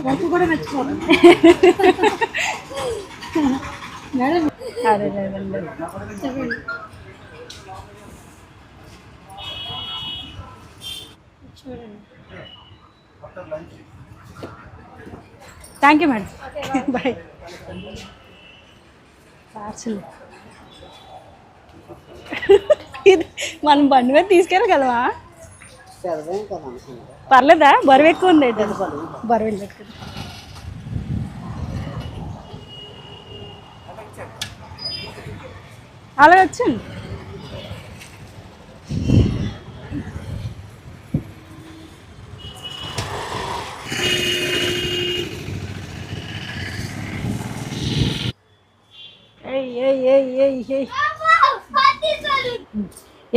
నాకు కూడా నచ్చిపోతుంది మేడం. అదే చెప్పండి. చూడండి. Thank you madam. Bye. Parcel ఇది మనం బండి మీద తీసుకెళ్ళగలవా? పర్లేదా? బరువు ఎక్కువ ఉంది. బరువు ఎక్కువ. అలా వచ్చండి.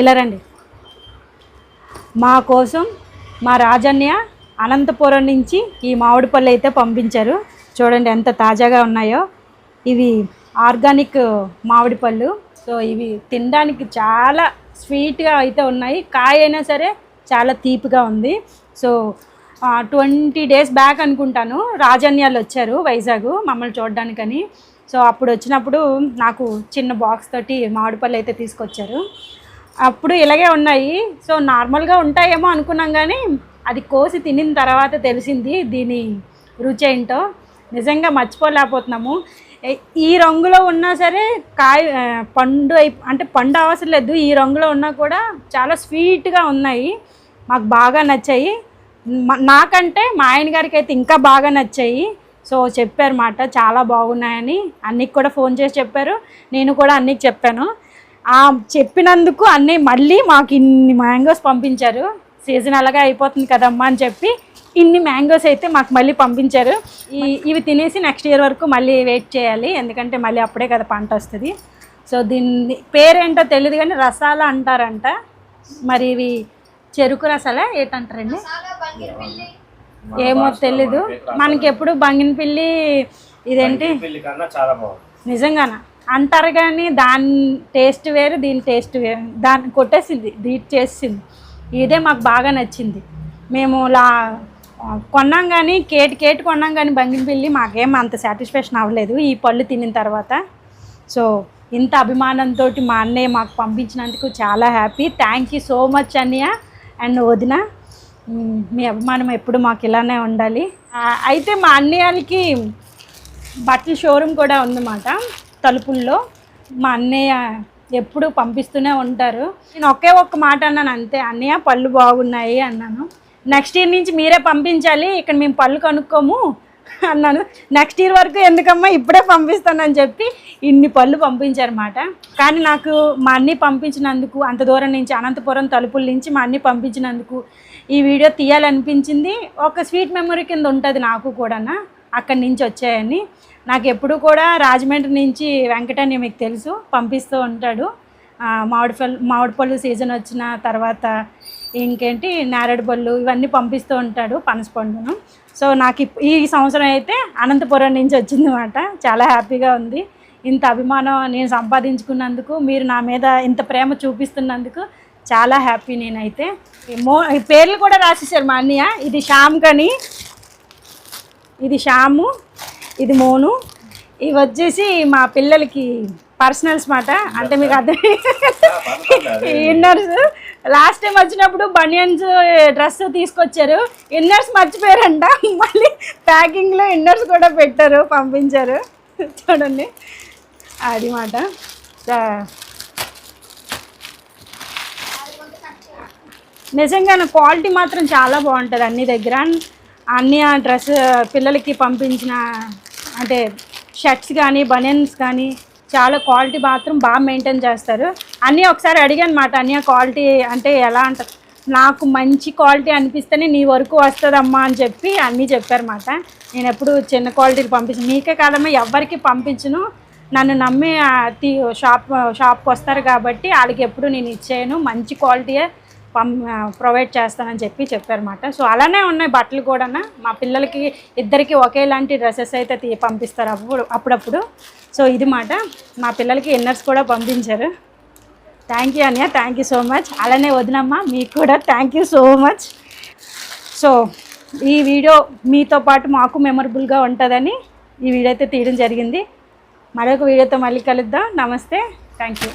ఇలా రండి. మా కోసం మా రాజన్య అనంతపురం నుంచి ఈ మామిడి పళ్ళు అయితే పంపించారు. చూడండి ఎంత తాజాగా ఉన్నాయో. ఇవి ఆర్గానిక్ మామిడి పళ్ళు. సో ఇవి తినడానికి చాలా స్వీట్గా అయితే ఉన్నాయి. కాయ అయినా సరే చాలా తీపిగా ఉంది. సో 20 days బ్యాక్ అనుకుంటాను రాజన్యాలు వచ్చారు వైజాగ్ మమ్మల్ని చూడడానికని. సో అప్పుడు వచ్చినప్పుడు నాకు చిన్న బాక్స్ తోటి మామిడి పళ్ళు అయితే తీసుకొచ్చారు. అప్పుడు ఇలాగే ఉన్నాయి. సో నార్మల్గా ఉంటాయేమో అనుకున్నాం, కానీ అది కోసి తినిన తర్వాత తెలిసింది దీని రుచి ఏంటో. నిజంగా మర్చిపోలేకపోతున్నాము. ఈ రంగులో ఉన్నా సరే కాయ పండు అంటే పండు అవసరం లేదు. ఈ రంగులో ఉన్నా కూడా చాలా స్వీట్గా ఉన్నాయి. మాకు బాగా నచ్చాయి. నాకంటే మా ఆయన గారికి అయితే ఇంకా బాగా నచ్చాయి. సో చెప్పారు మాట చాలా బాగున్నాయని. అన్నికి కూడా ఫోన్ చేసి చెప్పారు. నేను కూడా అన్నికి చెప్పాను. చెప్పినందుకు అన్నయ్య మళ్ళీ మాకు ఇన్ని మ్యాంగోస్ పంపించారు. సీజన్ అలాగే అయిపోతుంది కదమ్మా అని చెప్పి ఇన్ని మ్యాంగోస్ అయితే మాకు మళ్ళీ పంపించారు. ఇవి తినేసి నెక్స్ట్ ఇయర్ వరకు మళ్ళీ వెయిట్ చేయాలి, ఎందుకంటే మళ్ళీ అప్పుడే కదా పంట వస్తుంది. సో దీని పేరేంటో తెలియదు కానీ రసాల అంటారంట. మరి ఇవి చెరుకు రసాలా ఏంటంటారండి ఏమో తెలీదు. మనకి ఎప్పుడు బంగినపిల్లి ఇదేంటి నిజంగానా అంటారు, కానీ దాని టేస్ట్ వేరు దీని టేస్ట్ వేరు. దాన్ని కొట్టేసింది, బీట్ చేసింది. ఇదే మాకు బాగా నచ్చింది. మేము కొన్నాం కానీ కేటు కొన్నాం కానీ బంగినపిల్లి మాకేం అంత సాటిస్ఫాక్షన్ అవ్వలేదు ఈ పళ్ళు తినిన తర్వాత. సో ఇంత అభిమానంతో మా అన్నయ్య మాకు పంపించినందుకు చాలా happy. Thank you so much అన్నయ్య అండ్ వదిన. మీ అభిమానం ఎప్పుడు మాకు ఇలానే ఉండాలి. అయితే మా అన్నయ్యకి బట్టల షోరూమ్ కూడా ఉందన్నమాట తలుపుల్లో. మా అన్నయ్య ఎప్పుడు పంపిస్తూనే ఉంటారు. నేను ఒక్క మాట అన్నాను అంతే, అన్నయ్య పళ్ళు బాగున్నాయి అన్నాను. నెక్స్ట్ ఇయర్ నుంచి మీరే పంపించాలి, ఇక్కడ మేము పళ్ళు కనుక్కోము అన్నాను. నెక్స్ట్ ఇయర్ వరకు ఎందుకమ్మా ఇప్పుడే పంపిస్తానని చెప్పి ఇన్ని పళ్ళు పంపించారన్నమాట. కానీ నాకు మా అన్నీ పంపించినందుకు, అంత దూరం నుంచి అనంతపురం తలుపుల నుంచి మా అన్నీ పంపించినందుకు ఈ వీడియో తీయాలనిపించింది. ఒక స్వీట్ మెమరీ కింద ఉంటుంది నాకు కూడా. అక్కడి నుంచి వచ్చాయని నాకు ఎప్పుడు కూడా రాజమండ్రి నుంచి వెంకటని మీకు తెలుసు పంపిస్తూ ఉంటాడు. మామిడి పళ్ళు సీజన్ వచ్చిన తర్వాత ఇంకేంటి నేరేడు పళ్ళు ఇవన్నీ పంపిస్తూ ఉంటాడు, పనసపండును. సో నాకు ఈ సంవత్సరం అయితే అనంతపురం నుంచి వచ్చిందన్నమాట. చాలా హ్యాపీగా ఉంది. ఇంత అభిమానం నేను సంపాదించుకున్నందుకు, మీరు నా మీద ఇంత ప్రేమ చూపిస్తున్నందుకు చాలా హ్యాపీ. నేనైతే పేర్లు కూడా రాసేసారు మా అన్నయ్య. ఇది శ్యామ్ కని, ఇది శ్యాము, ఇది మోను. ఇవి వచ్చేసి మా పిల్లలకి పర్సనల్స్ మాట, అంటే మీకు అర్థం. ఇన్నర్స్ లాస్ట్ టైం వచ్చినప్పుడు బనియన్స్ డ్రెస్ తీసుకొచ్చారు, ఇన్నర్స్ మర్చిపోయారంట. మళ్ళీ ప్యాకింగ్లో ఇన్నర్స్ కూడా పెట్టారు, పంపించారు. చూడండి అది మాట. నిజంగా క్వాలిటీ మాత్రం చాలా బాగుంటుంది అన్ని దగ్గర. అన్ని డ్రెస్ పిల్లలకి పంపించిన అంటే షర్ట్స్ కానీ బనియన్స్ కానీ చాలా క్వాలిటీ మాత్రం బాగా మెయింటైన్ చేస్తారు. అన్నీ ఒకసారి అడిగాను మాట, అన్నీ క్వాలిటీ అంటే ఎలా అంటారు, నాకు మంచి క్వాలిటీ అనిపిస్తేనే నీ వరకు వస్తుందమ్మా అని చెప్పి అన్నీ చెప్పారన్నమాట. నేను ఎప్పుడు చిన్న క్వాలిటీకి పంపించను, మీకే కాదమ్మా ఎవరికి పంపించను, నన్ను నమ్మి షాప్కి వస్తారు కాబట్టి వాళ్ళకి ఎప్పుడు నేను ఇచ్చేయను, మంచి క్వాలిటీయే ప్రొవైడ్ చేస్తానని చెప్పి చెప్పారన్నమాట. సో అలానే ఉన్నాయి బట్టలు కూడా. మా పిల్లలకి ఇద్దరికి ఒకేలాంటి డ్రెస్సెస్ అయితే పంపిస్తారు అప్పుడప్పుడు. సో ఇది మాట, మా పిల్లలకి ఇన్నర్స్ కూడా పంపించారు. థ్యాంక్ యూ అన్నయ్య, థ్యాంక్ యూ సో మచ్. అలానే వదినమ్మ మీకు కూడా thank you so much. So ఈ వీడియో మీతో పాటు మాకు మెమరబుల్గా ఉంటుందని ఈ వీడియో అయితే తీయడం జరిగింది. మరొక వీడియోతో మళ్ళీ కలుద్దాం. నమస్తే, థ్యాంక్ యూ.